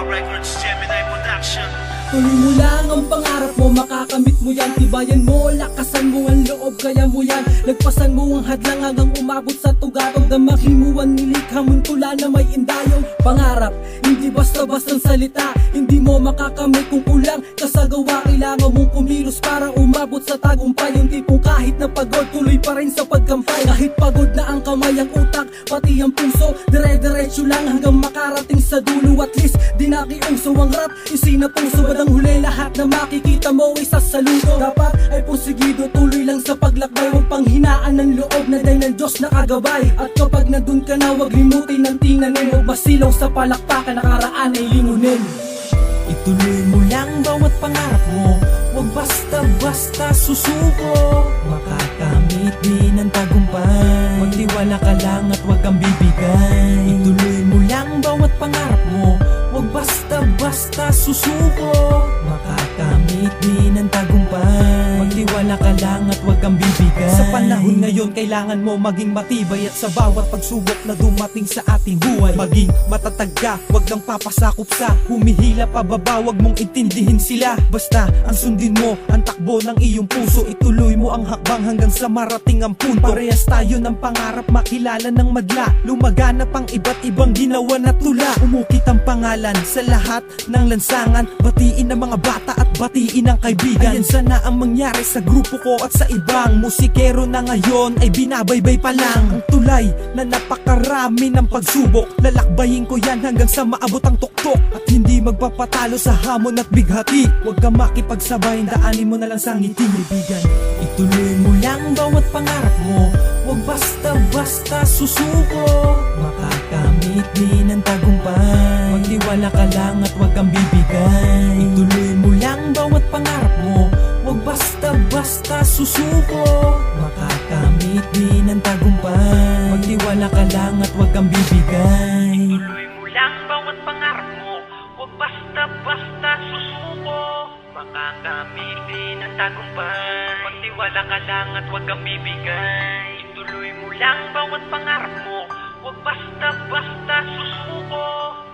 Records, Gemini Production. Tuloy mo lang ang pangarap mo, makakamit mo yan. Tibayan mo, lakasan mo ang loob, kaya mo yan. Lagpasan mo ang hadlang hanggang umabot sa tugatog. Damahin mo ang nilikha mong tula na may indayong pangarap. Hindi basta-bastang salita, hindi mo makakamit kung kulang ka sa gawa. Kailangan mong kumilos para umabot sa tagumpay. Yung tipong kahit na pagod, tuloy pa rin sa pagkampay. Kahit pagod na ang kamay, ang utak, pati ang puso, dire-diretso lang hanggang makarating sa dulo. At least di nakiuso ang rap, isinapuso. Ang huli lahat na makikita mo ay sasaludo. Dapat ay porsigido, tuloy lang sa paglakbay. Huwag panghinaan ng loob na dahil ng Diyos nakagabay. At kapag nandun ka na, huwag limutin ng tinanin. Huwag masilaw sa palakpakan, nakaraan ay lingunin. Ituloy mo lang bawat pangarap mo, huwag basta-basta susuko. Makakamit din ang tagumpay, magtiwala ka lang at huwag kang bibigay. Ituloy mo lang bawat pangarap mo, huwag basta-basta susuko. Makakamit din ang tagumpay, magtiwala ka lang at huwag kang bibigay. Sa panahon ngayon, kailangan mo maging matibay. At sa bawat pagsubok na dumating sa ating buhay, maging matatag ka, huwag kang papasakop sa humihila pababa. Huwag mong intindihin sila, basta ang sundin mo ang takbo ng iyong puso. Ituloy mo ang hakbang hanggang sa marating ang punto. Parehas tayo ng pangarap, makilala ng madla, lumaganap ang iba't ibang ginawa na tula. Umukit ang pangalan sa lahat ng lansangan, batiin ang mga bata at batiin ang kaibigan. Ayan sana ang mangyari sa grupo ko at sa ibang musikero na ngayon ay binabaybay pa lang. Ang tulay na napakarami ng pagsubok, lalakbayin ko yan hanggang sa maabot ang tuktok. At hindi magpapatalo sa hamon at bighati. Huwag ka makipagsabay, daanin mo na lang sa ngiti. Kaibigan, ituloy mo lang bawat pangarap mo, huwag basta-basta susuko. Makakamit din ang tagumpay, magtiwala ka lang at huwag kang bibigay. Ituloy mo lang bawat pangarap mo, huwag basta-basta susuko. Makakamit din ang tagumpay, magtiwala ka lang at huwag kang bibigay. Ituloy mo lang bawat pangarap mo, huwag basta-basta susuko. Makakamitin ang tagumpay, magtiwala ka lang at huwag kang bibigay. Ituloy mo lang bawat pangarap mo, huwag basta-basta susuko.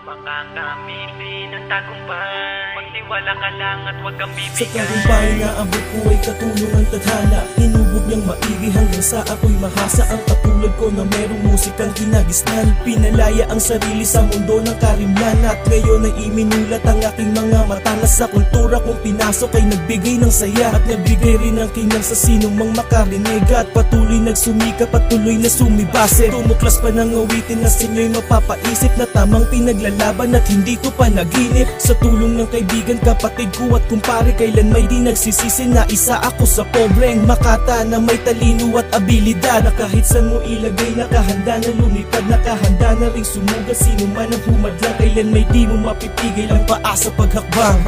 Makakamitin ang tagumpay, magtiwala ka lang at huwag kang Sa bibigay. tagumpay na abot ko ay katulong ang tadhana. Hinubog niyang maigi hanggang sa ako'y mahasa. Ang katulad ko na merong musikang kinagisnan, pinalaya ang sarili sa mundo ng karimlan. At ngayon ay iminulat ang aking mga mata na sa kultura kong pinasok ay nagbigay ng saya. At nagbigay rin ng kinang sa sinong mang makarinig. At patuloy nagsumikap at tuloy na sumibase. Tumuklas pa ng awitin na sinyo'y mapapaisip na tamang pinaglalaban at hindi ko pa naginip. Sa tulong ng kaibigan, kapatid ko at kumpare, kailan may di nagsisisi na isa ako sa pobreng makata na may talino at abilidad. Na kahit saan mo ilagay, nakahanda na lumipad, nakahanda na ring sumugal. Sino man ang humadlang, kailan may di mo mapipigil ang paa sa paghakbang.